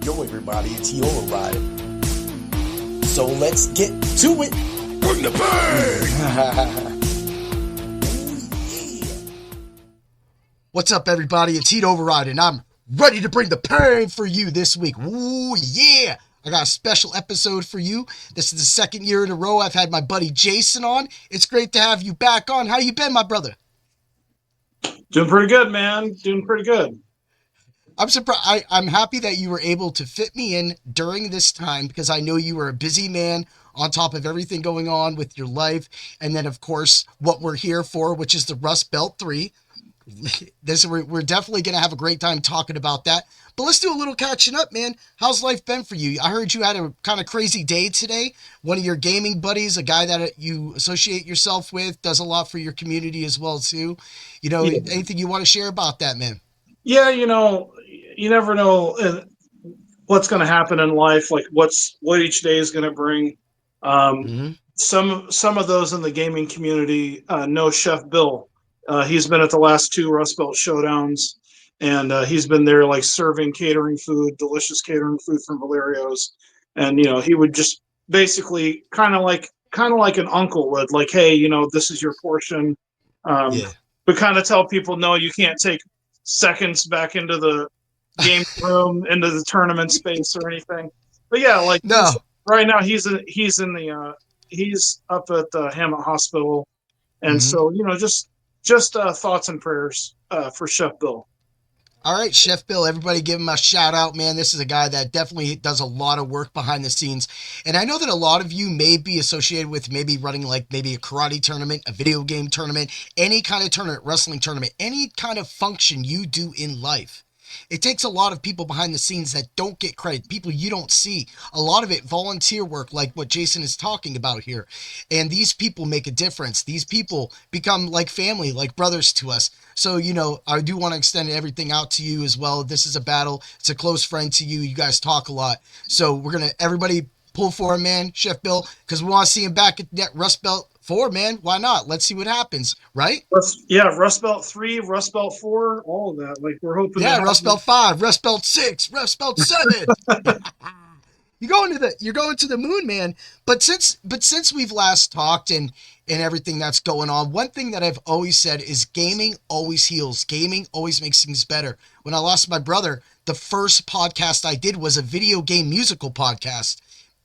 Yo, everybody, it's Override. So let's get to it. Bring the bang! What's up, everybody? It's Heat Override, and I'm ready to bring the pain for you this week. Ooh, yeah! I got a special episode for you. This is the second year in a row I've had my buddy Jason on. It's great to have you back on. How you been, my brother? Doing pretty good, man. Doing pretty good. I'm surprised. I'm happy that you were able to fit me in during this time because I know you were a busy man on top of everything going on with your life. And then, of course, what we're here for, which is the Rust Belt 3. We're definitely going to have a great time talking about that. But let's do a little catching up, man. How's life been for you? I heard you had a kind of crazy day today. One of your gaming buddies, a guy that you associate yourself with, does a lot for your community as well, too. Yeah, Anything you want to share about that, man? yeah, you never know what's going to happen in life, like what each day is going to bring. Um, Mm-hmm. some of those in the gaming community know Chef Bill. He's been at the last two Rust Belt Showdowns, and he's been there like serving catering food, delicious catering food from Valerio's, and he would just basically kind of like an uncle would, like, hey, this is your portion. Um, Yeah. but kind of tell people, no, you can't take seconds back into the game room, into the tournament space or anything. But yeah, like No. right now he's up at the Hammett Hospital, and Mm-hmm. so just thoughts and prayers for Chef Bill. All right, Chef Bill, everybody give him a shout out, man. This is a guy that definitely does a lot of work behind the scenes. And I know that a lot of you may be associated with maybe running like maybe a karate tournament, a video game tournament, any kind of tournament, wrestling tournament, any kind of function you do in life. It takes a lot of people behind the scenes that don't get credit, people you don't see. A lot of it volunteer work, like what Jason is talking about here. And these people make a difference. These people become like family, like brothers to us. So, I do want to extend everything out to you as well. This is a battle. It's a close friend to you. You guys talk a lot. So everybody pull for him, man, Chef Bill, because we want to see him back at that Rust Belt 4, man. Why not? Let's see what happens, right? Rust Belt 3, Rust Belt 4, all of that. Like, we're hoping to Yeah, have Rust Belt 5, Rust Belt 6, Rust Belt 7. You're going to the moon, man. But since we've last talked and everything that's going on, one thing that I've always said is gaming always heals. Gaming always makes things better. When I lost my brother, the first podcast I did was a video game musical podcast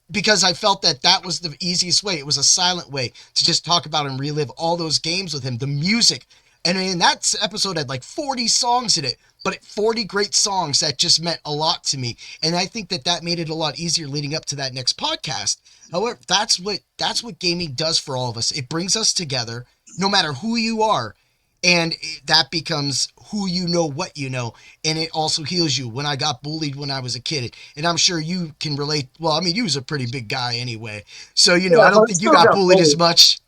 because I felt that was the easiest way. It was a silent way to just talk about and relive all those games with him, the music. And in that episode had like 40 songs in it, but 40 great songs that just meant a lot to me. And I think that made it a lot easier leading up to that next podcast. However, that's what gaming does for all of us. It brings us together, no matter who you are. And that becomes who you know, what you know. And it also heals you. When I got bullied when I was a kid, and I'm sure you can relate. Well, I mean, you was a pretty big guy anyway. So, Yeah, I but don't I think you still got got bullied as bullied. much.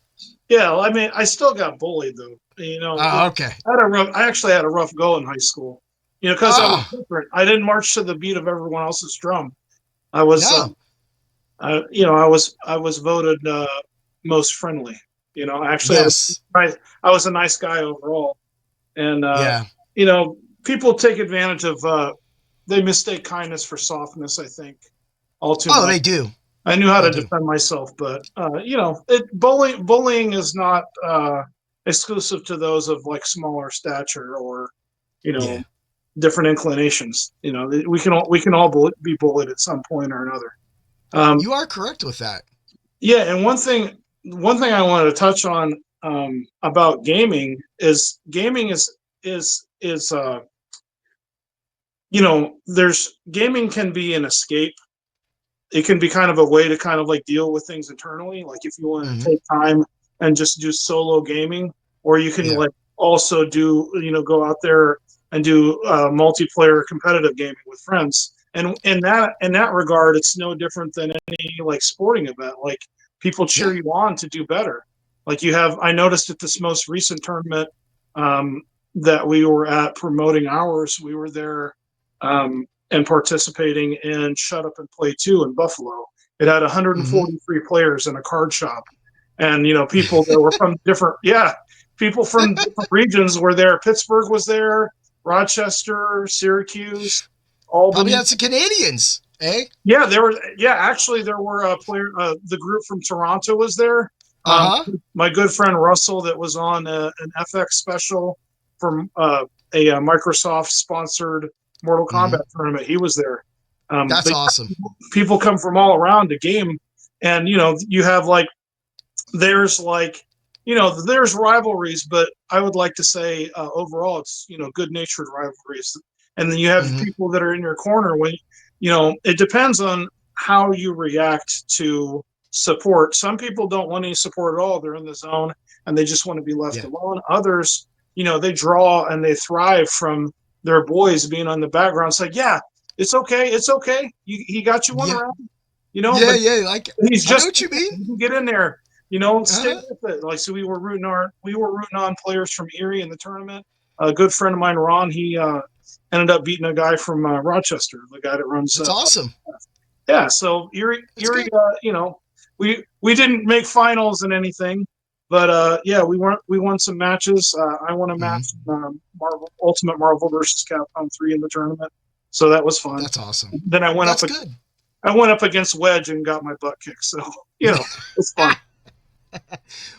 Yeah, well, I mean, I still got bullied though. Oh, okay. I actually had a rough go in high school. Because I was Oh, different. I didn't march to the beat of everyone else's drum. I was, no. I was voted most friendly. Actually, Yes. I was a nice guy overall, and Yeah. people take advantage of. They mistake kindness for softness, I think, all too Oh, much. they do. I knew how They to do. defend myself, but bullying is not exclusive to those of like smaller stature or you know Yeah. different inclinations. We can all be bullied at some point or another. You are correct with that. Yeah, and one thing I wanted to touch on about gaming is there's gaming can be an escape. It can be kind of a way to kind of like deal with things internally. Like if you want to Mm-hmm. take time and just do solo gaming, or you can Yeah. like also do go out there and do multiplayer competitive gaming with friends. And in that regard, it's no different than any like sporting event. Like people cheer Yeah. you on to do better. Like I noticed at this most recent tournament um, that we were at promoting ours, we were there and participating in Shut Up and Play 2 in Buffalo. It had Mm-hmm. 143 players in a card shop. And, people that were from people from different regions were there. Pittsburgh was there, Rochester, Syracuse, Probably Albany. had some Canadians, eh? Yeah, there were. Yeah, actually, there were a player. The group from Toronto was there. Um, Uh-huh. my good friend Russell, that was on an FX special from a Microsoft sponsored Mortal Kombat Mm-hmm. tournament. He was there. That's But awesome. people come from all around the game, and you have like there's like there's rivalries, but I would like to say overall it's good natured rivalries, and then you have Mm-hmm. people that are in your corner when it depends on how you react to support. Some people don't want any support at all, they're in the zone and they just want to be left Yeah. alone. Others, they draw and they thrive from their boys being on the background. It's like, yeah, it's okay, he got you one Yeah. round, Yeah, but yeah. Like he's I know just what you mean. get in there, stay Uh-huh. with it. Like, so we were rooting on players from Erie in the tournament. A good friend of mine, Ron, he ended up beating a guy from Rochester, the guy that runs. That's awesome. Yeah, so That's Erie, good. we didn't make finals and anything, but yeah, we won some matches. I won a Mm-hmm. match, Marvel Ultimate Marvel versus Capcom 3 in the tournament, so that was fun. That's awesome. Then That's good. I went up against Wedge and got my butt kicked. So it's fun.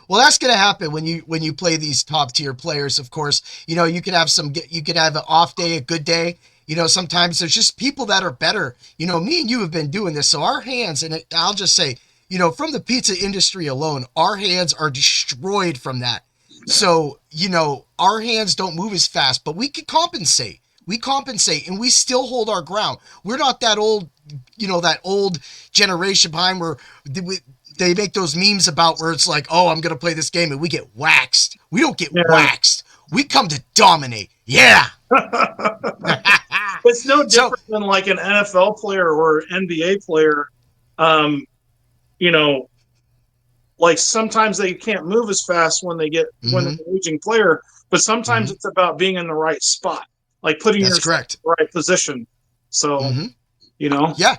Well, that's going to happen when you play these top tier players. Of course, you could have you could have an off day, a good day. Sometimes there's just people that are better. Me and you have been doing this, so our hands, and I'll just say, from the pizza industry alone, our hands are destroyed from that. So, our hands don't move as fast, but we can compensate. We compensate and we still hold our ground. We're not that old, that old generation behind where they make those memes about where it's like, oh, I'm going to play this game and we get waxed. We don't get Yeah. waxed. We come to dominate. Yeah. It's no So, different than like an NFL player or NBA player. Um, you know, like sometimes they can't move as fast when they're mm-hmm, an aging player, but sometimes mm-hmm, it's about being in the right spot, like putting that's yourself correct. in the right position. So, Mm-hmm. you know, Yeah.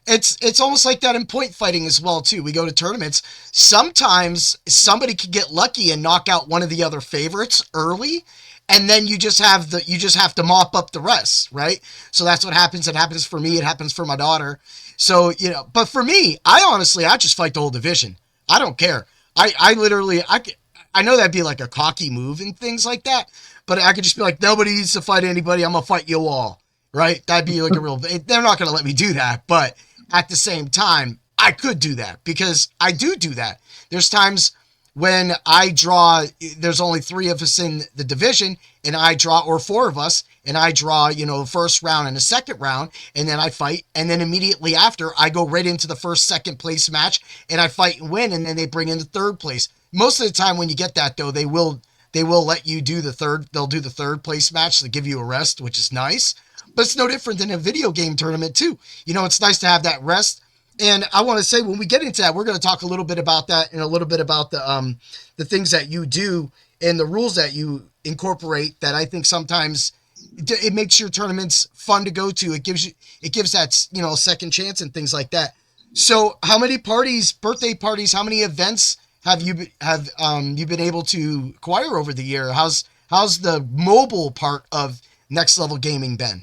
It's almost like that in point fighting as well too. We go to tournaments. Sometimes somebody could get lucky and knock out one of the other favorites early, and then you just have to mop up the rest, right? So that's what happens. It happens for me. It happens for my daughter. So but for me, I just fight the whole division. I don't care. I literally I know that'd be like a cocky move and things like that, but I could just be like, nobody needs to fight anybody. I'm gonna fight you all, right? That'd be like a real. They're not gonna let me do that, but at the same time, I could do that because I do that. There's times when I draw, there's only three of us in the division, and I draw, or four of us, and I draw, the first round and the second round, and then I fight, and then immediately after, I go right into the first, second place match, and I fight and win, and then they bring in the third place. Most of the time, when you get that, though, they will let you do the third. They'll do the third place match to give you a rest, which is nice. But it's no different than a video game tournament too. It's nice to have that rest. And I want to say when we get into that, we're going to talk a little bit about that and a little bit about the things that you do and the rules that you incorporate. That I think sometimes it makes your tournaments fun to go to. It gives that second chance and things like that. So, how many parties, birthday parties, how many events have you been able to acquire over the year? How's the mobile part of Next Level Gaming been?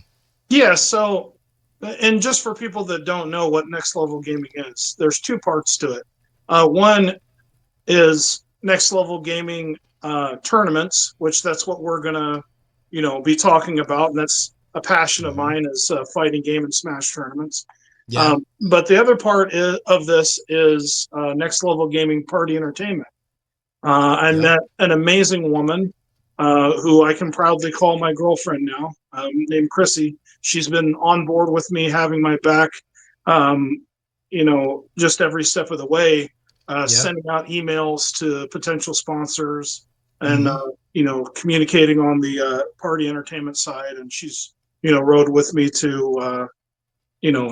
yeah. So, and just for people that don't know what next level gaming is, there's two parts to it. One is next level gaming tournaments, which that's what we're gonna, be talking about, and that's a passion of Mm-hmm. mine is fighting game and Smash tournaments. Yeah. But the other part of this is next level gaming party entertainment. I Yep. met an amazing woman who I can proudly call my girlfriend now, named Chrissy. She's been on board with me, having my back, just every step of the way, Yep. sending out emails to potential sponsors and, Mm-hmm. communicating on the party entertainment side. And she's, rode with me to,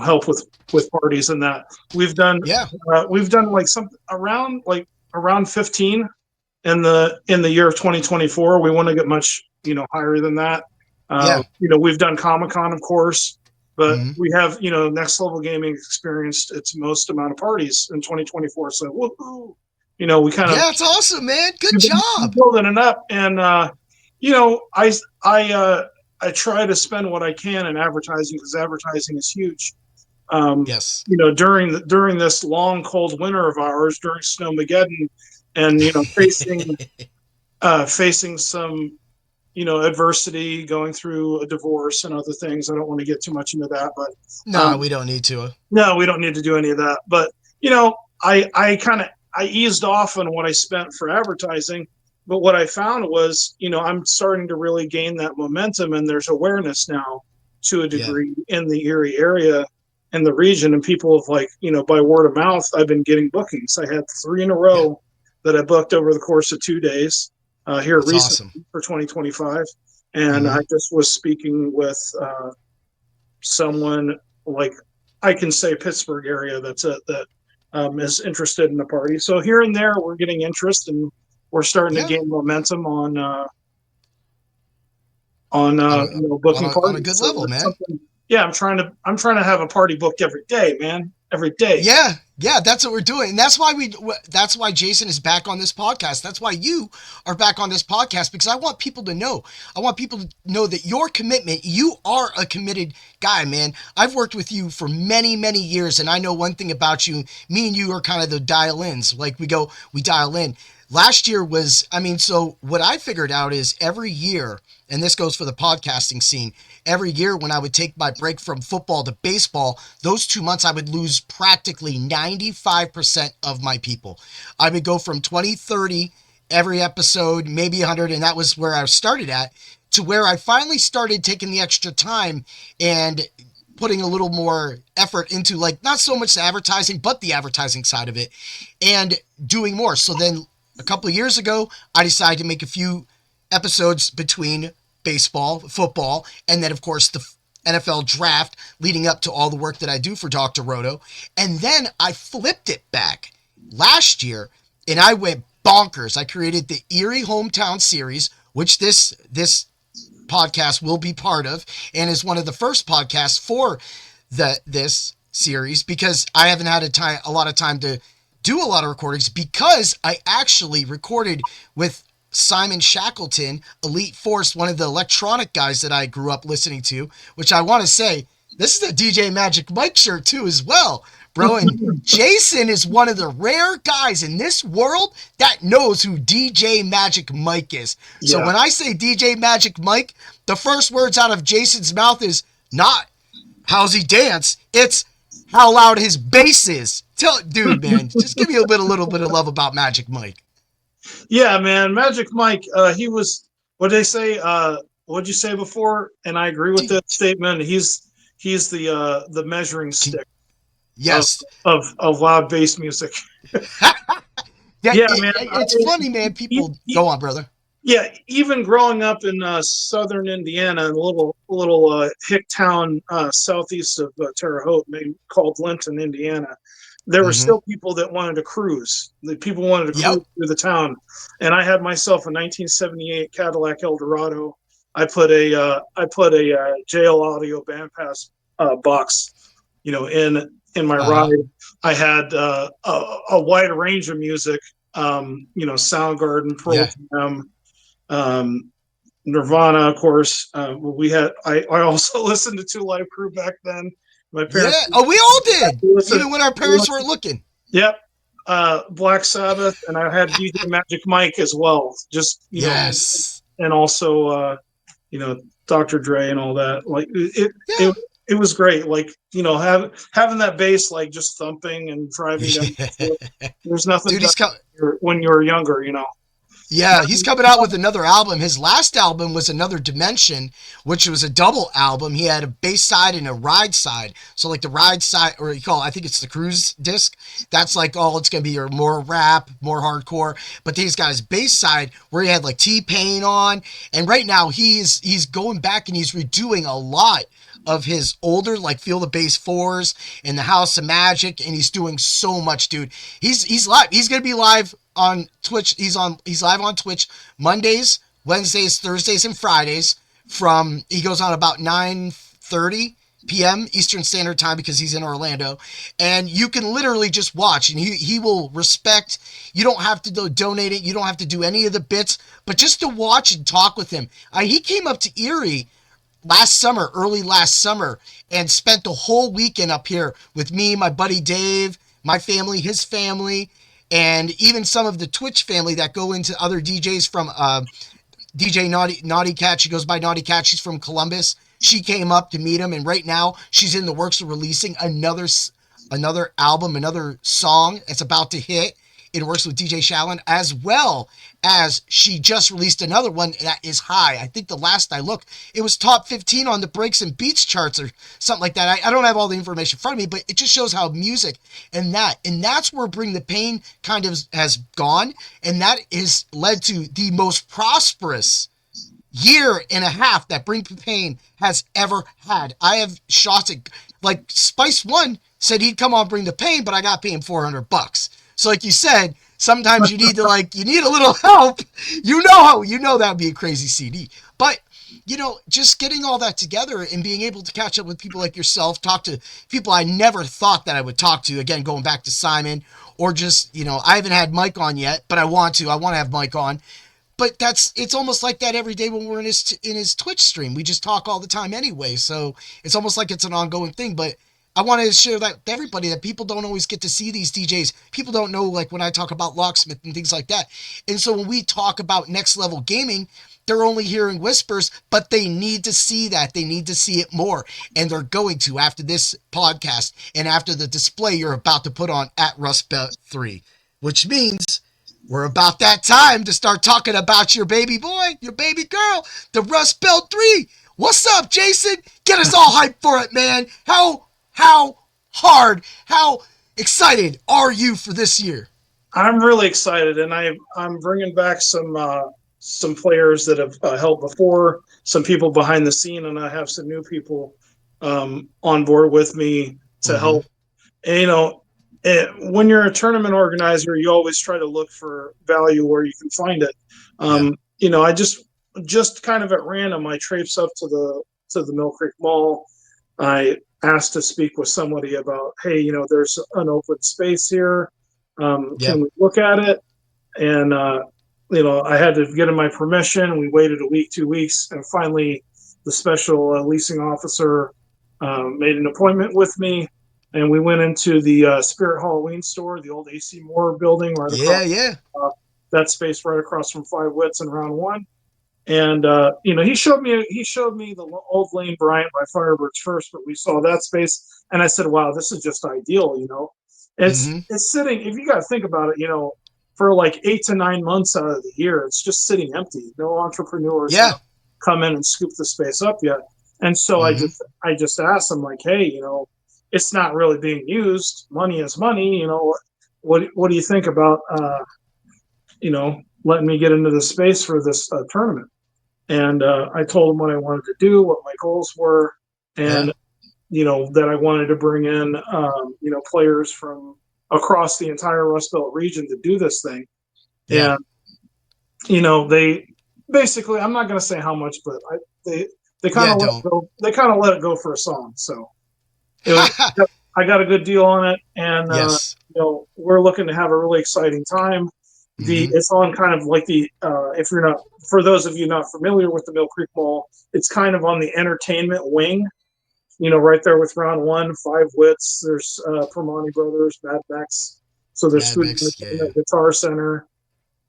help with parties and that. We've done, Yeah. we've done like some around 15 in the year of 2024. We want to get much higher than that. Yeah. We've done Comic-Con, of course, but Mm-hmm. we have Next Level Gaming experienced its most amount of parties in 2024. So woohoo, we kind of Yeah, it's awesome, man. Good we've been job. building it up, and I I try to spend what I can in advertising because advertising is huge. Um, Yes. during this long cold winter of ours, during Snowmageddon, and facing some adversity, going through a divorce and other things. I don't want to get too much into that, but No, um, we don't need to. no, we don't need to do any of that. But I eased off on what I spent for advertising. But what I found was, I'm starting to really gain that momentum, and there's awareness now to a Yeah. degree in the Erie area and the region, and people have by word of mouth, I've been getting bookings. I had 3 in a Yeah. row that I booked over the course of 2 days here That's recently awesome. for 2025, and I Mm-hmm. just was speaking with someone like I can say Pittsburgh area that is interested in the party. So here and there, we're getting interest, and we're starting to Yeah. gain momentum on On a booking on a parties. good So level, that's man. something. Yeah, I'm trying to have a party booked every day, man, every day. Yeah, yeah, that's what we're doing, and that's why Jason is back on this podcast. That's why you are back on this podcast because I want people to know. I want people to know that your commitment. You are a committed guy, man. I've worked with you for many, many years, and I know one thing about you. Me and you are kind of the dial-ins. Like we dial in. Last year was, I mean, so what I figured out is every year, and this goes for the podcasting scene, every year when I would take my break from football to baseball, those 2 months I would lose practically 95% of my people. I would go from 20, 30 every episode, maybe 100, and that was where I started at, to where I finally started taking the extra time and putting a little more effort into like not so much the advertising but the advertising side of it and doing more. So then a couple of years ago I decided to make a few episodes between baseball, football, and then of course the NFL draft leading up to all the work that I do for Dr. Roto. And then I flipped it back last year and I went bonkers. I created the Erie Hometown Series, which this podcast will be part of, and is one of the first podcasts for this series because I haven't had a lot of time to do a lot of recordings because I actually recorded with Simon Shackleton, Elite Force, one of the electronic guys that I grew up listening to, which I want to say, this is a DJ Magic Mike shirt too as well, bro. And Jason is one of the rare guys in this world that knows who DJ Magic Mike is. So Yeah, when I say DJ Magic Mike, the first words out of Jason's mouth is not how's he dance, it's how loud his bass is. Dude, man, just give me a little bit of love about Magic Mike. yeah, man. Magic Mike, he was. What did they say? What'd you say before? And I agree with that statement. He's the measuring stick of Yes. loud bass music. Yeah, Yeah, man. it's funny, man. People go on, brother. Yeah, even growing up in southern Indiana, in a little hick town southeast of Terre Haute, called Linton, Indiana, there were Mm-hmm. still people that wanted to cruise. The people wanted to cruise Yep. through the town, and I had myself a 1978 Cadillac Eldorado. I put a JL Audio bandpass box, in my Uh huh. ride. I had a wide range of music, Soundgarden, Pearl Yeah. Jam, um, Nirvana, of course. I also listened to Two Live Crew back then. My parents Yeah. Oh, we all did, listened. even when our parents weren't looking. Yep. Black Sabbath, and I had DJ Magic Mike as well. Just Yes. and also you know Dr. Dre and all that. Like Yeah. it was great. Like having that bass like just thumping and driving down. There's nothing Dude, better when you're younger. yeah, he's coming out with another album. His last album was Another Dimension, which was a double album. He had a bass side and a ride side. So like the ride side, or you call it, I think it's the cruise disc. That's like, oh, it's gonna be your more rap, more hardcore. But then he's got his bass side where he had like T-Pain on, and right now he's going back and he's redoing a lot of his older like Feel the Bass fours and the House of Magic, and he's doing so much, dude. He's live. He's gonna be live on Twitch. He's live on Twitch Mondays, Wednesdays, Thursdays, and Fridays. He goes on about 9:30 p.m. Eastern Standard Time because he's in Orlando, and you can literally just watch, and he will respect. You don't have to donate it. You don't have to do any of the bits, but just to watch and talk with him. He came up to Erie last summer, early last summer, and spent the whole weekend up here with me, my buddy Dave, my family, his family, and even some of the Twitch family that go into other DJs from DJ Naughty Cat. She goes by Naughty Cat. She's from Columbus. She came up to meet him, and right now she's in the works of releasing another album, another song. It's about to hit. It works with DJ Shallon, as well as she just released another one that is high. I think the last I looked, it was top 15 on the breaks and beats charts or something like that. I don't have all the information in front of me, but it just shows how music and that's where Bring the Pain kind of has gone, and that has led to the most prosperous year and a half that Bring the Pain has ever had. I have shots at, like, Spice One said he'd come on Bring the Pain, but I got paid him $400. So like you said, sometimes you need to, like, you need a little help. You know that would be a crazy CD. But just getting all that together and being able to catch up with people like yourself, talk to people I never thought that I would talk to, again, going back to Simon, or just, I haven't had Mike on yet, but I want to have Mike on. But it's almost like that every day when we're in his Twitch stream. We just talk all the time anyway, so it's almost like it's an ongoing thing. But I wanted to share that with everybody, that people don't always get to see these DJs. People don't know, like, when I talk about Locksmith and things like that. And so when we talk about next level gaming, they're only hearing whispers, but they need to see that. They need to see it more. And they're going to after this podcast and after the display you're about to put on at Rust Belt 3, which means we're about that time to start talking about your baby boy, your baby girl, the Rust Belt 3. What's up, Jason? Get us all hyped for it, man. How hard, how excited are you for this year? I'm really excited, and I'm bringing back some players that have helped before, some people behind the scene, and I have some new people on board with me to Mm-hmm. help. And, when you're a tournament organizer, you always try to look for value where you can find it. Yeah. I just kind of at random, I traipsed up to the Mill Creek Mall. I asked to speak with somebody about, hey, there's an open space here. Yeah. Can we look at it? And I had to get in my permission. We waited a week, 2 weeks, and finally, the special leasing officer made an appointment with me, and we went into the Spirit Halloween store, the old AC Moore building, right across Yeah. Yeah. uh, that space, right across from Five Wits and Round One. And he showed me the old Lane Bryant by Firebirds first, but we saw that space, and I said, "Wow, this is just ideal." It's Mm-hmm. it's sitting. If you got to think about it, for like 8 to 9 months out of the year, it's just sitting empty. No entrepreneurs Yeah. have come in and scooped the space up yet. And so I Mm-hmm. just asked them, like, hey, it's not really being used. Money is money. What do you think about letting me get into the space for this tournament? And I told them what I wanted to do, what my goals were, Yeah. and that I wanted to bring in players from across the entire Rust Belt region to do this thing. Yeah. And they basically, I'm not going to say how much, but they kind Yeah. of let Don't. it go. They kind of let it go for a song. So it was I got a good deal on it, and Yes. we're looking to have a really exciting time. Mm-hmm. It's on kind of like if you're not, for those of you not familiar with the Mill Creek Mall, it's kind of on the entertainment wing. Right there with Round One, Five Wits. There's Permani Brothers, Mad Max. So there's Mad Studio Mix. Yeah. Entertainment, Guitar Center. Yep,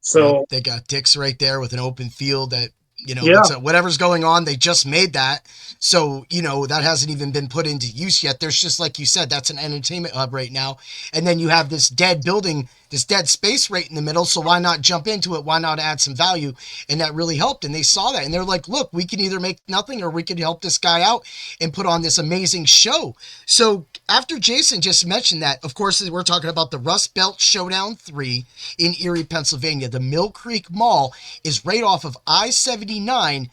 So they got Dick's right there with an open field that, yeah, whatever's going on, they just made that. So, that hasn't even been put into use yet. There's just, like you said, that's an entertainment hub right now. And then you have this dead building, this dead space right in the middle. So why not jump into it? Why not add some value? And that really helped. And they saw that and they're like, look, we can either make nothing or we can help this guy out and put on this amazing show. So after Jason just mentioned that, of course, we're talking about the Rust Belt Showdown 3 in Erie, Pennsylvania. The Mill Creek Mall is right off of I-79,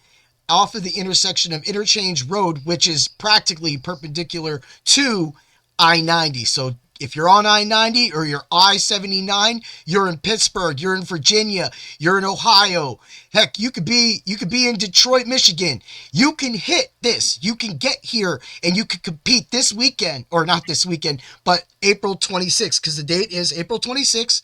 off of the intersection of Interchange Road, which is practically perpendicular to I-90. So if you're on I-90 or you're I-79, you're in Pittsburgh, you're in Virginia, you're in Ohio. Heck, you could be in Detroit, Michigan. You can hit this. You can get here and you can compete this weekend, or not this weekend, but April 26th, because the date is April 26th.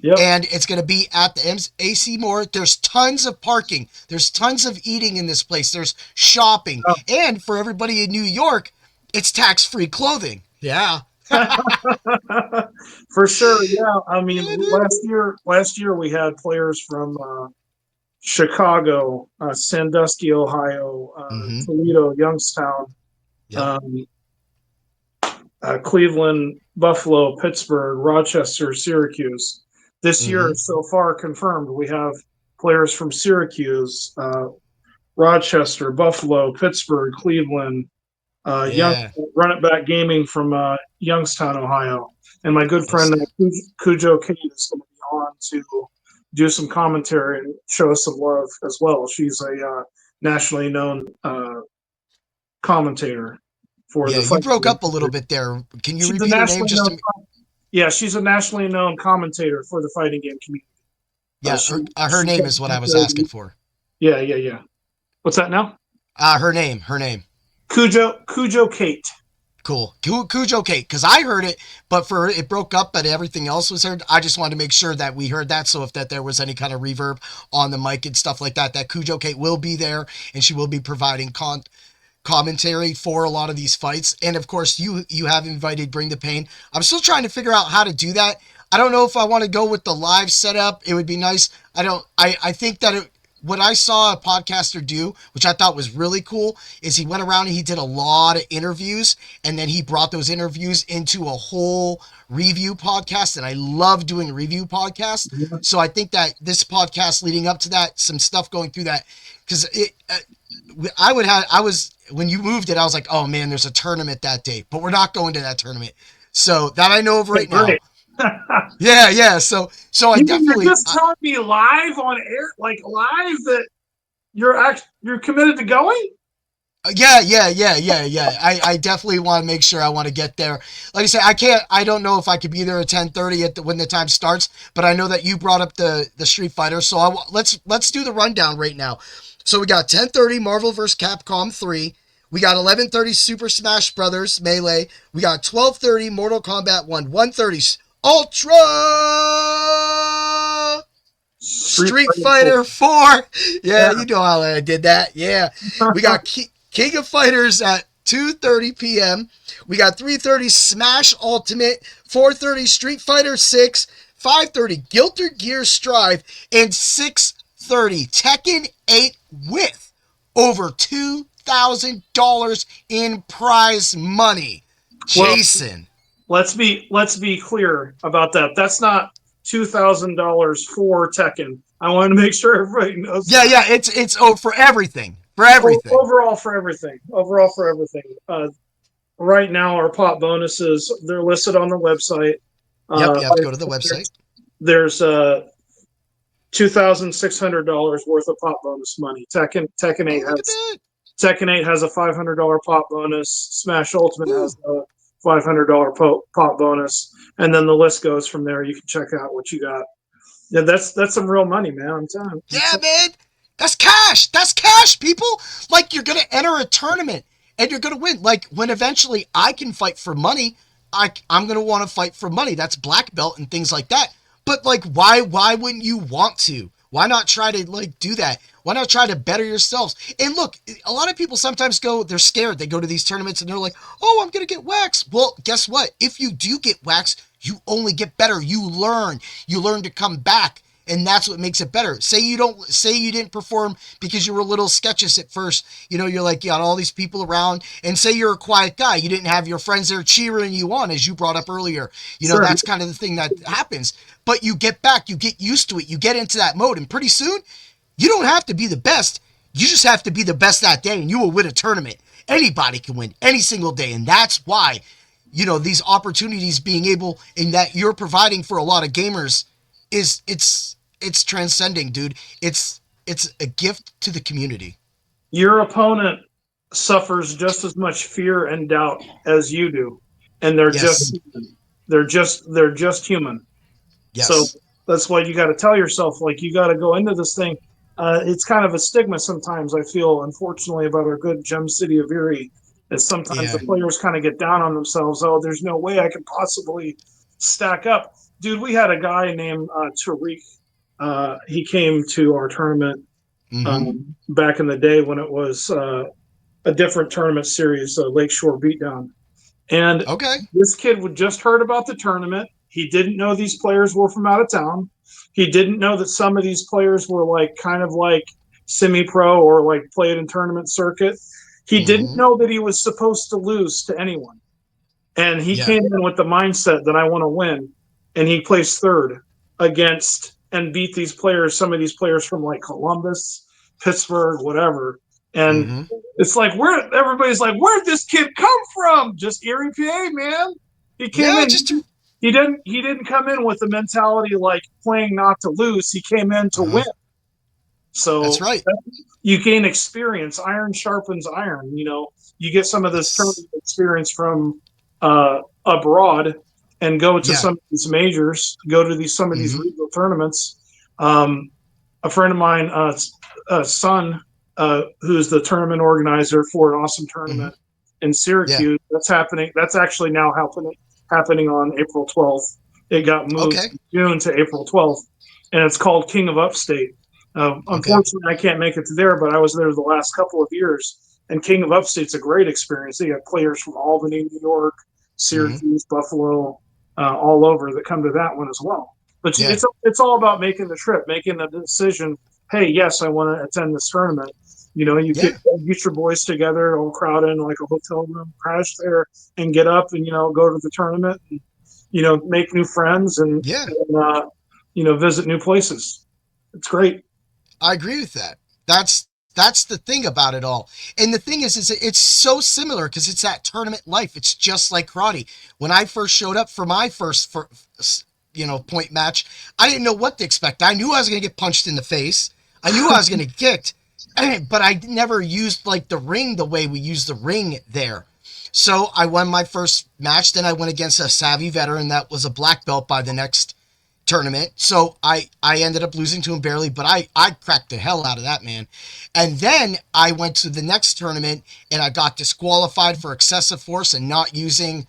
Yep. and it's going to be at the AC Moore. There's tons of parking. There's tons of eating in this place. There's shopping. And for everybody in New York, it's tax-free clothing. Yeah. For sure. Yeah. I mean, Yeah, dude. last year we had players from Chicago, Sandusky, Ohio, Mm-hmm. Toledo, Youngstown, Yep. um, Cleveland, Buffalo, Pittsburgh, Rochester, Syracuse. This year, Mm-hmm. so far confirmed, we have players from Syracuse, Rochester, Buffalo, Pittsburgh, Cleveland, Young Yeah. Run It Back Gaming from Youngstown, Ohio, and my good friend Nice. Cujo Kate is going to be on to do some commentary and show us some love as well. She's a nationally known commentator for Yeah, the you fight broke game. up a little bit there. Can you She's a repeat her name nationally just known, to? yeah, she's a nationally known commentator for the fighting game community. Yeah, her She name is what I was asking for. yeah, yeah, yeah. What's that now? Her name. Cujo Kate. Cool. Cujo Kate, because I heard it, but for it broke up, but everything else was heard. I just wanted to make sure that we heard that. So if that there was any kind of reverb on the mic and stuff like that, that Cujo Kate will be there and she will be providing commentary for a lot of these fights. And of course, you have invited Bring the Pain. I'm still trying to figure out how to do that. I don't know if I want to go with the live setup. It would be nice. I don't. I think that what I saw a podcaster do, which I thought was really cool, is he went around and he did a lot of interviews, and then he brought those interviews into a whole review podcast. And I love doing review podcasts. So I think that this podcast leading up to that, some stuff going through that, because I was when you moved it, I was like, oh man, there's a tournament that day, but we're not going to that tournament. So that I know of Okay, right now. great. Yeah, yeah. So I You mean you're definitely, just telling me live on air, like live, that you're committed to going? yeah. I definitely want to make sure I want to get there. Like I said, I don't know if I could be there at 10:30 when the time starts, but I know that you brought up the Street Fighter, so let's do the rundown right now. So we got 10:30 Marvel vs. Capcom 3. We got 11:30 Super Smash Brothers Melee. We got 12:30 Mortal Kombat 1. 1:30 Ultra Street Street Fighter 4. Fighter 4. Yeah, Yeah. you know how I did that. Yeah. We got King of Fighters at 2:30 p.m. We got 3:30 Smash Ultimate, 4:30 Street Fighter 6, 5:30 Guilty Gear Strive, and 6:30 Tekken 8 with over $2,000 in prize money. Well, Jason. let's be clear about that. That's not $2,000 for Tekken. I want to make sure everybody knows Yeah, that. yeah, it's for everything. For everything. Overall for everything. Overall for everything. Right now, our pop bonuses, they're listed on the website. Yep, Uh, you have to go to the website. there's $2,600 worth of pop bonus money. Oh, look at that. Tekken 8 has a $500 pop bonus. Smash Ultimate Ooh. has a $500 pop bonus, and then the list goes from there. You can check out what you got. Yeah, that's some real money, man. I'm telling you. Yeah, man. That's cash. That's cash, people. Like, you're going to enter a tournament and you're going to win. Like, when eventually I can fight for money, I'm going to want to fight for money. That's black belt and things like that. But, like, why wouldn't you want to? Why not try to, like, do that? Why not try to better yourselves? And look, a lot of people sometimes they're scared. They go to these tournaments and they're like, oh, I'm going to get waxed. Well, guess what? If you do get waxed, you only get better. You learn. You learn to come back. And that's what makes it better. Say you didn't perform because you were a little sketchish at first. You know, you're like, you got all these people around, and say you're a quiet guy. You didn't have your friends there cheering you on, as you brought up earlier. You know, Sure. that's kind of the thing that happens. But you get back, you get used to it, you get into that mode, and pretty soon, you don't have to be the best. You just have to be the best that day, and you will win a tournament. Anybody can win any single day, and that's why, you know, these opportunities being able, and that you're providing for a lot of gamers is it's transcending, dude. It's a gift to the community. Your opponent suffers just as much fear and doubt as you do, and they're just Yes. human. They're just human. So Yes. that's why you got to tell yourself, like, you got to go into this thing. It's kind of a stigma sometimes, I feel, unfortunately, about our good gem city of Erie, is sometimes the Yeah. players kind of get down on themselves. Oh, there's no way I can possibly stack up. dude, we had a guy named Tariq. He came to our tournament Mm-hmm. back in the day when it was a different tournament series, Lakeshore Beatdown. And Okay. this kid would just heard about the tournament. He didn't know these players were from out of town. He didn't know that some of these players were like kind of like semi-pro or like played in tournament circuit. He didn't Mm-hmm. know that he was supposed to lose to anyone. And he Yeah. came in with the mindset that I want to win. And he placed third against and beat these players, some of these players from like Columbus, Pittsburgh, whatever. And Mm-hmm. it's like, where everybody's like, where'd this kid come from? Just Erie, PA, man. He came Yeah. in. He didn't come in with the mentality like playing not to lose. He came in to Uh-huh. win. That's So right. you gain experience. Iron sharpens iron. You get some of this It's tournament experience from abroad and go to yeah. some of these majors, go to these some of these Mm-hmm. regional tournaments. Um, a friend of mine, son, who's the tournament organizer for an awesome Mm-hmm. tournament in Yeah. Syracuse. That's happening. That's actually now happening on April 12th. It got moved Okay. from June to April 12th, and it's called King of Upstate. Okay. Unfortunately, I can't make it to there, but I was there the last couple of years. And King of Upstate's a great experience. They got players from Albany, New York, Mm-hmm. Syracuse, Buffalo, all over that come to that one as well. But Yeah. it's all about making the trip, making the decision. Hey, yes, I want to attend this tournament. You Yeah. get your boys together, all crowd in like a hotel room, crash there, and get up and go to the tournament. And, make new friends Yeah. and visit new places. It's great. I agree with that. That's the thing about it all. And the thing is it's so similar because it's that tournament life. It's just like karate. When I first showed up for my point match, I didn't know what to expect. I knew I was going to get punched in the face. I knew I was going to get kicked, but I never used like the ring the way we use the ring there. So I won my first match. Then I went against a savvy veteran that was a black belt by the next tournament. So I ended up losing to him barely, but I cracked the hell out of that man. And then I went to the next tournament and I got disqualified for excessive force and not using,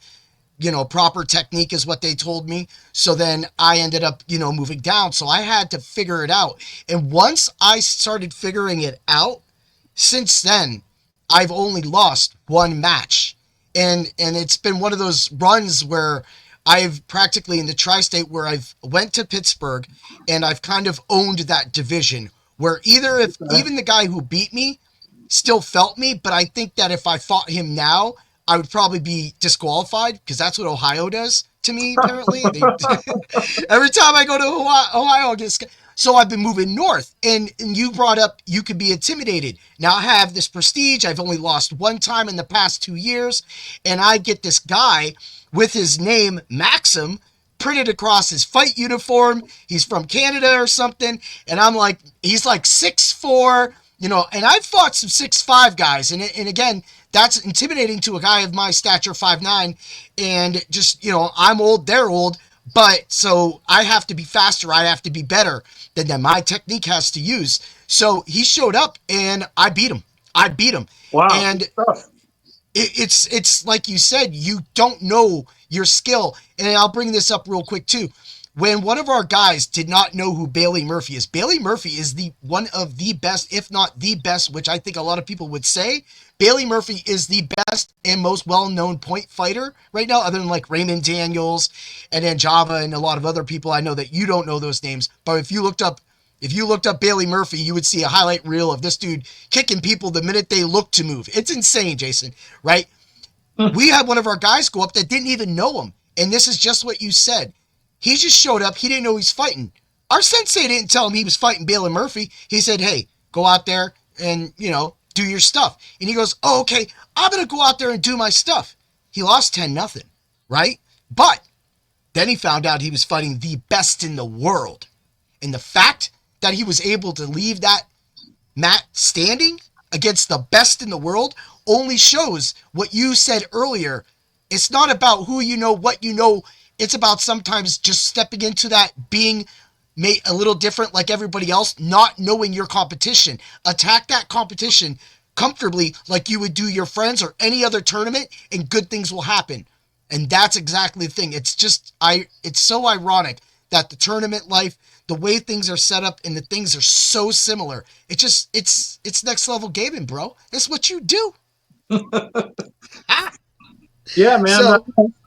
proper technique is what they told me. So then I ended up, moving down. So I had to figure it out. And once I started figuring it out, since then, I've only lost one match. And it's been one of those runs where I've practically in the tri-state where I've went to Pittsburgh and I've kind of owned that division where either if even the guy who beat me still felt me, but I think that if I fought him now, I would probably be disqualified because that's what Ohio does to me. Apparently, every time I go to Ohio, I get so I've been moving north, and you brought up you could be intimidated. Now I have this prestige. I've only lost one time in the past 2 years, and I get this guy with his name Maxim printed across his fight uniform. He's from Canada or something, and I'm like, he's like 6'4", and I've fought some 6'5" guys, and again, that's intimidating to a guy of my stature, 5'9", and just, I'm old, they're old, but so I have to be faster, I have to be better than them. My technique has to use. So he showed up and I beat him. I beat him. Wow, good And stuff. it's like you said, you don't know your skill. And I'll bring this up real quick too. When one of our guys did not know who Bailey Murphy is, Bailey Murphy is the one of the best, if not the best, which I think a lot of people would say. Bailey Murphy is the best and most well-known point fighter right now, other than like Raymond Daniels and then Java and a lot of other people. I know that you don't know those names, but if you looked up Bailey Murphy, you would see a highlight reel of this dude kicking people the minute they look to move. It's insane, Jason, right? We had one of our guys go up that didn't even know him. And this is just what you said. He just showed up. He didn't know he's fighting. Our sensei didn't tell him he was fighting Bailey Murphy. He said, hey, go out there and, do your stuff. And he goes, oh, okay, I'm going to go out there and do my stuff. He lost 10-0, right? But then he found out he was fighting the best in the world. And the fact that he was able to leave that mat standing against the best in the world only shows what you said earlier. It's not about who you know, what you know. It's about sometimes just stepping into that, being made a little different like everybody else, not knowing your competition. Attack that competition comfortably like you would do your friends or any other tournament, and good things will happen. And that's exactly the thing. It's so ironic that the tournament life, the way things are set up and the things are so similar. It's next level gaming, bro. It's what you do. Yeah, man. So,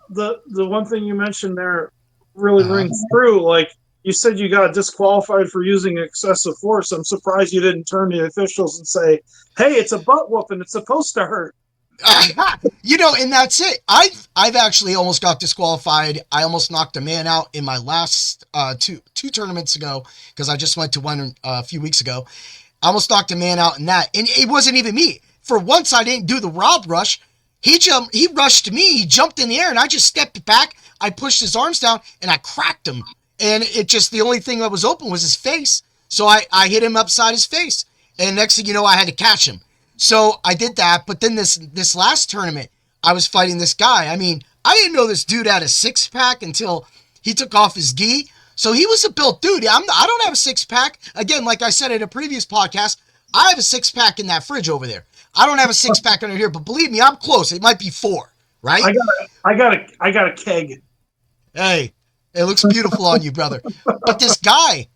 The one thing you mentioned there really uh, rings true. Like you said, you got disqualified for using excessive force. I'm surprised you didn't turn to the officials and say, "Hey, it's a butt whooping. It's supposed to hurt." and that's it. I've actually almost got disqualified. I almost knocked a man out in my last two tournaments ago because I just went to one a few weeks ago. I almost knocked a man out in that, and it wasn't even me. For once, I didn't do the Rob rush. He rushed me. He jumped in the air, and I just stepped back. I pushed his arms down, and I cracked him. And it just the only thing that was open was his face. So I hit him upside his face, and next thing you know, I had to catch him. So I did that. But then this last tournament, I was fighting this guy. I mean, I didn't know this dude had a six pack until he took off his gi. So he was a built dude. I don't have a six pack. Again, like I said in a previous podcast, I have a six pack in that fridge over there. I don't have a six pack under here, but believe me, I'm close. It might be four, right? I got a keg. Hey, it looks beautiful on you, brother. But this guy,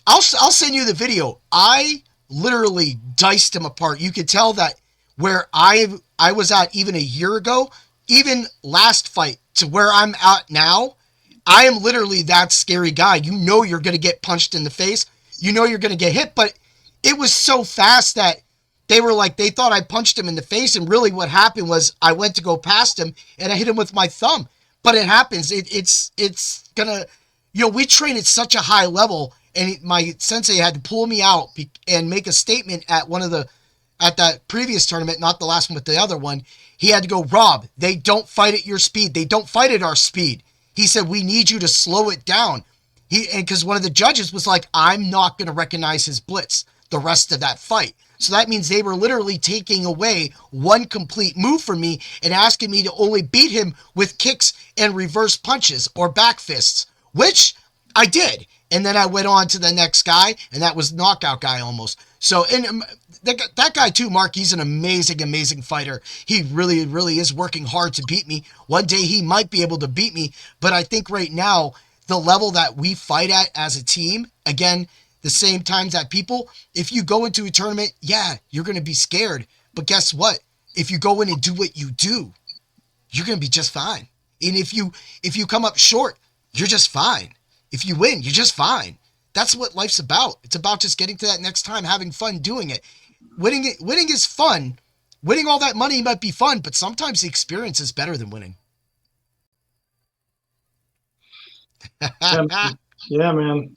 I'll send you the video. I literally diced him apart. You could tell that where I was at even a year ago, even last fight to where I'm at now, I am literally that scary guy. You know you're going to get punched in the face. You know you're going to get hit, but it was so fast that they were like, they thought I punched him in the face. And really what happened was I went to go past him and I hit him with my thumb. But it happens. It's going to, we train at such a high level. And my sensei had to pull me out and make a statement at that previous tournament, not the last one, but the other one. He had to go, Rob, they don't fight at your speed. They don't fight at our speed. He said, we need you to slow it down. Because one of the judges was like, I'm not going to recognize his blitz the rest of that fight. So that means they were literally taking away one complete move from me and asking me to only beat him with kicks and reverse punches or back fists, which I did. And then I went on to the next guy, and that was knockout guy almost. So, and that guy too, Mark, he's an amazing, amazing fighter. He really, really is working hard to beat me. One day he might be able to beat me, but I think right now, the level that we fight at as a team, again, the same times that people, if you go into a tournament, yeah, you're going to be scared. But guess what? If you go in and do what you do, you're going to be just fine. And if you come up short, you're just fine. If you win, you're just fine. That's what life's about. It's about just getting to that next time, having fun doing it. Winning is fun. Winning all that money might be fun, but sometimes the experience is better than winning. Yeah, yeah, man.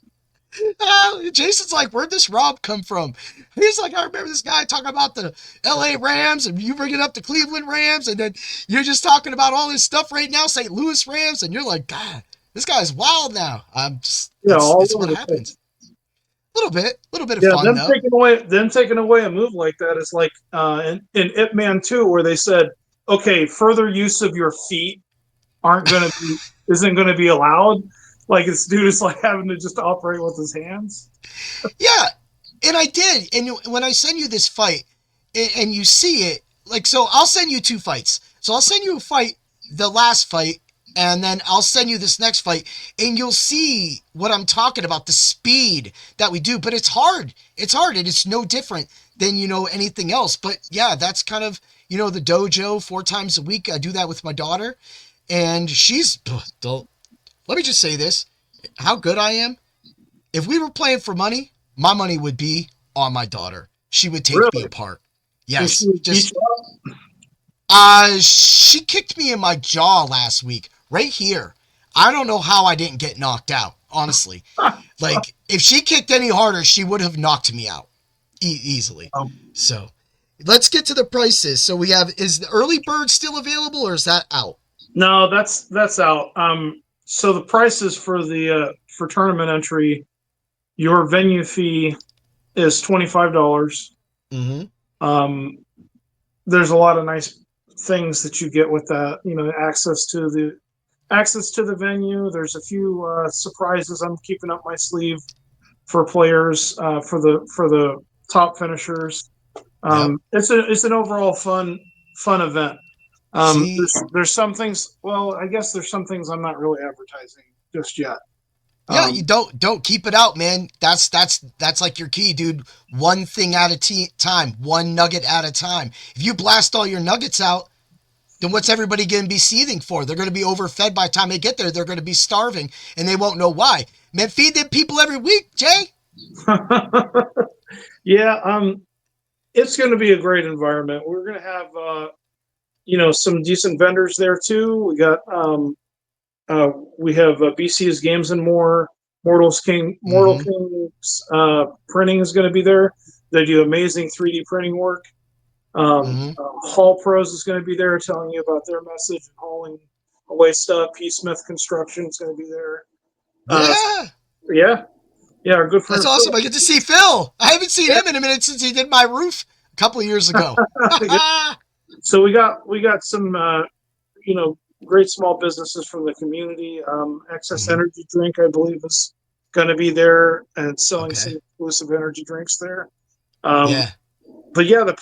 Jason's like, where'd this Rob come from? He's like, I remember this guy talking about the LA Rams, and you bring it up the Cleveland Rams, and then you're just talking about all this stuff right now, St. Louis Rams, and you're like, God, this guy's wild now. I'm just, Yeah, all it's what over the place. happens. A little bit of Yeah, fun though. them taking away a move like that is like in Ip Man 2, where they said, okay, further use of your feet aren't going to be isn't going to be allowed. Like this dude is like having to just operate with his hands. Yeah, and I did. And when I send you this fight, and you see it, like, so I'll send you two fights. So I'll send you a fight, the last fight, and then I'll send you this next fight, and you'll see what I'm talking about, the speed that we do. But it's hard. It's hard, and it's no different than, anything else. But yeah, that's kind of, the dojo 4 times a week. I do that with my daughter, and she's, let me just say this, how good I am. If we were playing for money, my money would be on my daughter. She would take me Really? apart. And she Yes, would beat just you up? she kicked me in my jaw last week, right here. I don't know how I didn't get knocked out, honestly. Like, if she kicked any harder, she would have knocked me out easily. So, let's get to the prices. So we have, is the early bird still available, or is that out? No, that's out. So the prices for the for tournament entry, your venue fee is $25. Mm-hmm. Um, there's a lot of nice things that you get with that. Access to the venue. There's a few surprises I'm keeping up my sleeve for players for the top finishers. Yep. It's an overall fun event. See, There's some things. Well, I guess there's some things I'm not really advertising just yet. yeah, you Um, don't keep it out, man. That's like your key, dude. One thing at a time, one nugget at a time. If you blast all your nuggets out, then what's everybody going to be seething for? They're going to be overfed by the time they get there. They're going to be starving, and they won't know why. Man, feed them people every week, Jay. yeah, it's going to be a great environment. We're going to have some decent vendors there too. Uh, we have BC's Games and More. Mortal Mm-hmm. King's printing is going to be there. They do amazing 3D printing work. Mm-hmm. Hall Pros is going to be there telling you about their message and hauling away stuff. P. Smith Construction is going to be there. Uh, Yeah, yeah, yeah, our good that's friend Phil. awesome. I get to see Phil. I haven't seen him in a minute since he did my roof a couple of years ago. Yeah. So we got some you know great small businesses from the community. Excess Mm-hmm. Energy Drink, I believe, is going to be there and selling some Okay. exclusive energy drinks there. Um, Yeah. but yeah, the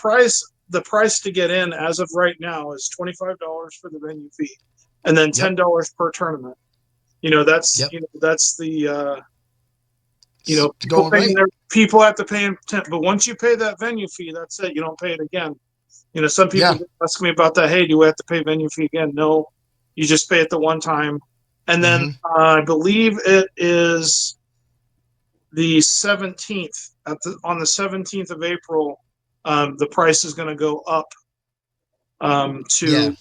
price to get in as of right now is $25 for the venue fee, and then Yep. $10 per tournament. That's Yep. that's the It's people going paying right. their people have to pay in 10, but once you pay that venue fee, that's it. You don't pay it again. Some people Yeah. ask me about that. Hey, do we have to pay venue fee again? No, you just pay it the one time, and then Mm-hmm. I believe it is the 17th. On the 17th of April, the price is going to go up Yeah. to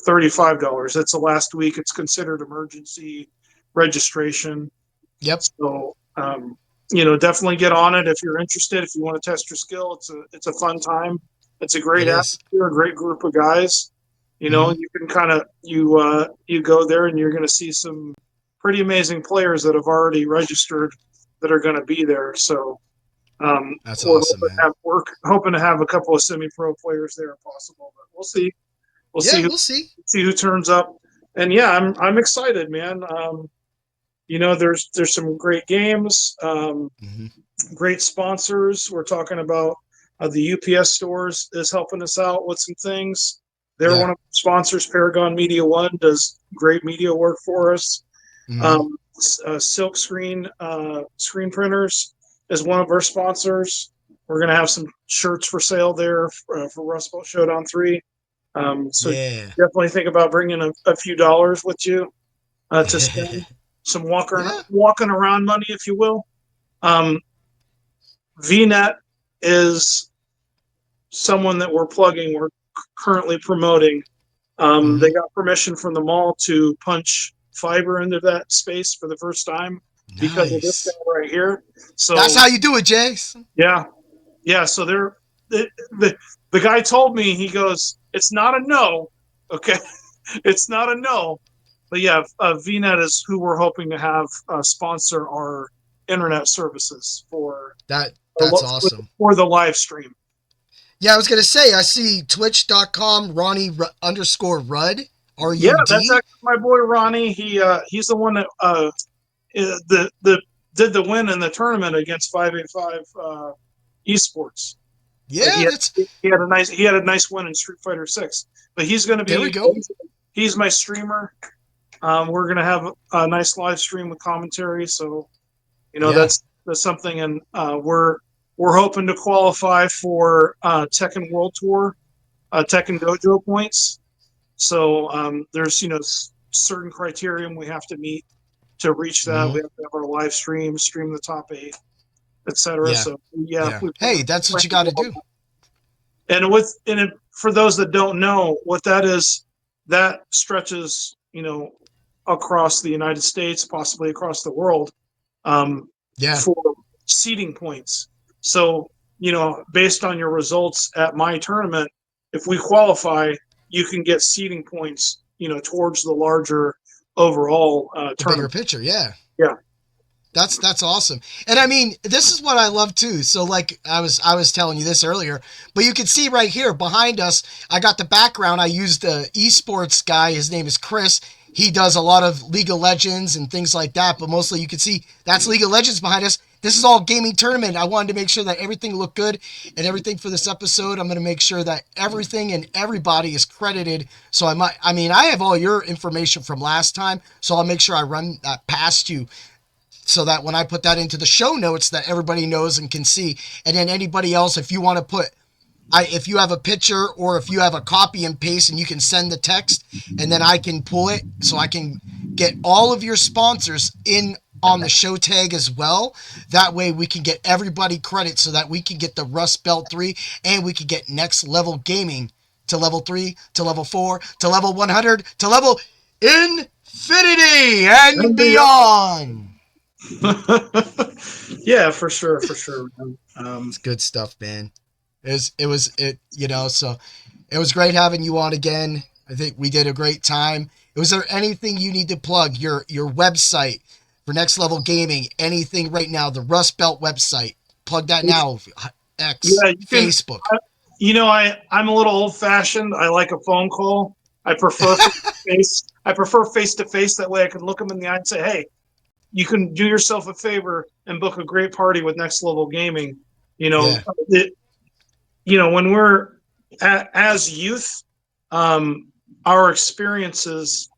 $35. It's the last week. It's considered emergency registration. Yep. So, definitely get on it if you're interested. If you want to test your skill, it's a fun time. It's a great It is. atmosphere, a great group of guys. Mm-hmm. You can kind of you go there and you're going to see some pretty amazing players that have already registered that are going to be there. So That's awesome, man. we're hoping to have a couple of semi-pro players there if possible, but we'll see. We'll Yeah, see we'll see. who turns up. And yeah, I'm excited, man. There's some great games, Mm-hmm. great sponsors. We're talking about the UPS stores is helping us out with some things. They're Yeah. one of the sponsors. Paragon Media One does great media work for us. Mm-hmm. Silk Screen Screen Printers is one of our sponsors. We're going to have some shirts for sale there for Rust Belt Showdown 3. So Yeah. definitely think about bringing a few dollars with you to spend, some Yeah. walking around money, if you will. Um, VNet is someone that we're plugging. We're currently promoting. They Mm-hmm. got permission from the mall to punch fiber into that space for the first time because of this guy Nice. right here. That's So how you do it, Jason. yeah, yeah. So the guy told me, he goes, it's not a no, okay, it's not a no, but yeah, VNet is who we're hoping to have sponsor our internet services That's awesome. for the live stream. Yeah, I was gonna say I see twitch.com Ronnie underscore Rudd Yeah, that's RUD. actually my boy Ronnie. He's the one that the did the win in the tournament against 585 esports. Yeah, that's He had a nice win in Street Fighter 6. But he's going to there we be go. he's my streamer. We're going to have a nice live stream with commentary. So Yeah. that's something, and we're hoping to qualify for Tekken World Tour, Tekken Dojo points. So there's certain criterion we have to meet to reach that. Mm-hmm. We have to have our live stream the top 8, etc. Yeah. So yeah, Yeah. we Hey, that's what you got to do. for those that don't know what that is, that stretches across the United States, possibly across the world, um, Yeah. for seeding points. So based on your results at my tournament, if we qualify, you can get seeding points towards the larger overall The bigger tournament. picture. Yeah. Yeah. That's awesome. And I mean, this is what I love too. So like I was telling you this earlier, but you can see right here behind us, I got the background. I used the esports guy. His name is Chris. He does a lot of League of Legends and things like that, but mostly you can see that's League of Legends behind us. this is all gaming tournament. I wanted to make sure that everything looked good and everything for this episode. I'm going to make sure that everything and everybody is credited. So I have all your information from last time, so I'll make sure I run that past you so that when I put that into the show notes that everybody knows and can see. And then anybody else, if you want to put, if you have a picture or if you have a copy and paste and you can send the text and then I can pull it so I can get all of your sponsors in on the show tag as well. That way we can get everybody credit so that we can get the Rust Belt 3 and we can get next level gaming to level 3, to level 4, to level 100, to level infinity and beyond. Yeah, for sure. It's good stuff, man. So it was great having you on again. I think we did a great time. Was there anything you need to plug? Your website for Next Level Gaming, anything right now, the Rust Belt website. Plug that now. X, Yeah, you can. Facebook. I'm a little old fashioned. I like a phone call. I prefer face. I prefer face to face. That way, I can look them in the eye and say, "Hey, you can do yourself a favor and book a great party with Next Level Gaming." You know, Yeah. when we're as youth, our experiences,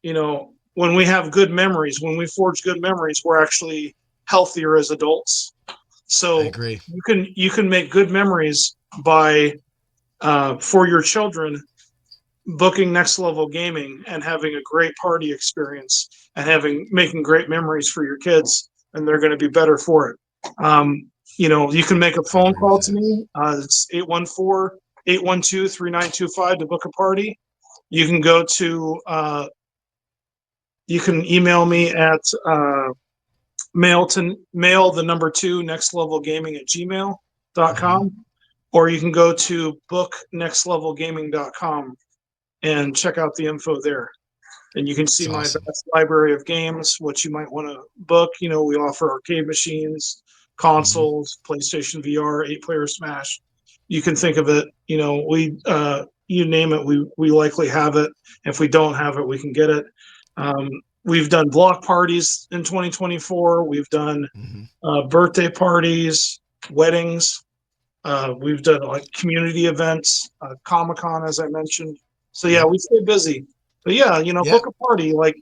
when we have good memories, when we forge good memories, we're actually healthier as adults. I So agree. you can make good memories by for your children booking Next Level Gaming and having a great party experience and making great memories for your kids, and they're going to be better for it. You can make a I phone agree with call to that. me. It's 814-812-3925 to book a party. You can go to you can email me at mail the number 2 nextlevelgaming at Mm-hmm. gmail.com, or you can go to booknextlevelgaming.com and check out the info there. And you can see It's my awesome. vast library of games, what you might want to book. We offer arcade machines, Mm-hmm. consoles, PlayStation VR, 8-player Smash. You can think of it. You name it, we likely have it. If we don't have it, we can get it. Um, we've done block parties in 2024. We've done Mm-hmm. birthday parties, weddings. We've done like community events, Comic Con, as I mentioned. So yeah, Yep. we stay busy. But yeah, Yep. book a party. Like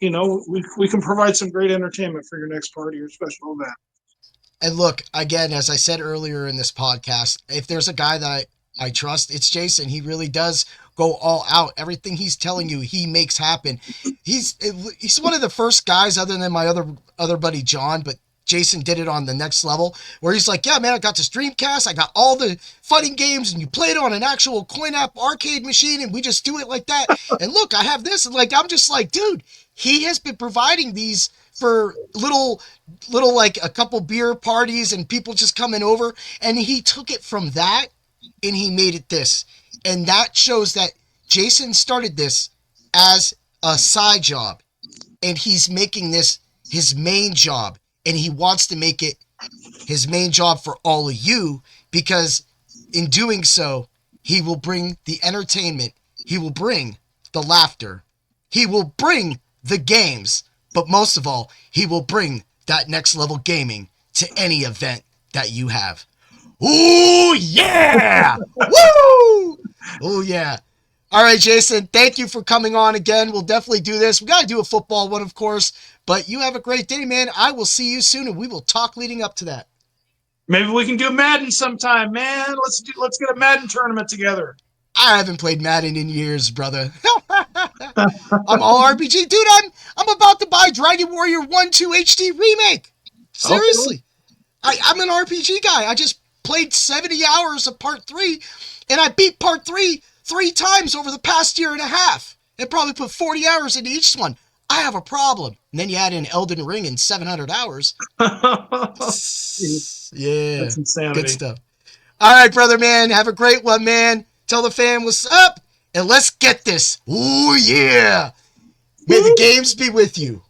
we can provide some great entertainment for your next party or special event. And look, again, as I said earlier in this podcast, if there's a guy that I trust, it's Jason. He really does go all out. Everything he's telling you, he makes happen. He's one of the first guys, other than my other buddy John, but Jason did it on the next level where he's like, yeah, man, I got this Dreamcast, I got all the fighting games, and you play it on an actual coin app arcade machine, and we just do it like that. And look, I have this, and like I'm just like, dude, he has been providing these for little like a couple beer parties and people just coming over, and he took it from that and he made it this. And that shows that Jason started this as a side job and he's making this his main job, and he wants to make it his main job for all of you, because in doing so, he will bring the entertainment, he will bring the laughter, he will bring the games, but most of all, he will bring that next level gaming to any event that you have. Ooh, yeah! Woo! Oh, yeah. All right, Jason, thank you for coming on again. We'll definitely do this. We got to do a football one, of course, but you have a great day, man. I will see you soon, and we will talk leading up to that. Maybe we can do Madden sometime, man. Let's get a Madden tournament together. I haven't played Madden in years, brother. I'm all RPG. Dude, I'm about to buy Dragon Warrior 1 2 HD Remake. Okay. Seriously. I'm an RPG guy. I just played 70 hours of part 3, and I beat part 3 times over the past year and a half. And probably put 40 hours into each one. I have a problem. And then you add in Elden Ring in 700 hours. Yeah, That's good insanity. stuff. All right, brother, man. Have a great one, man. Tell the fam what's up, and let's get this. Ooh, yeah. May the Woo! games be with you.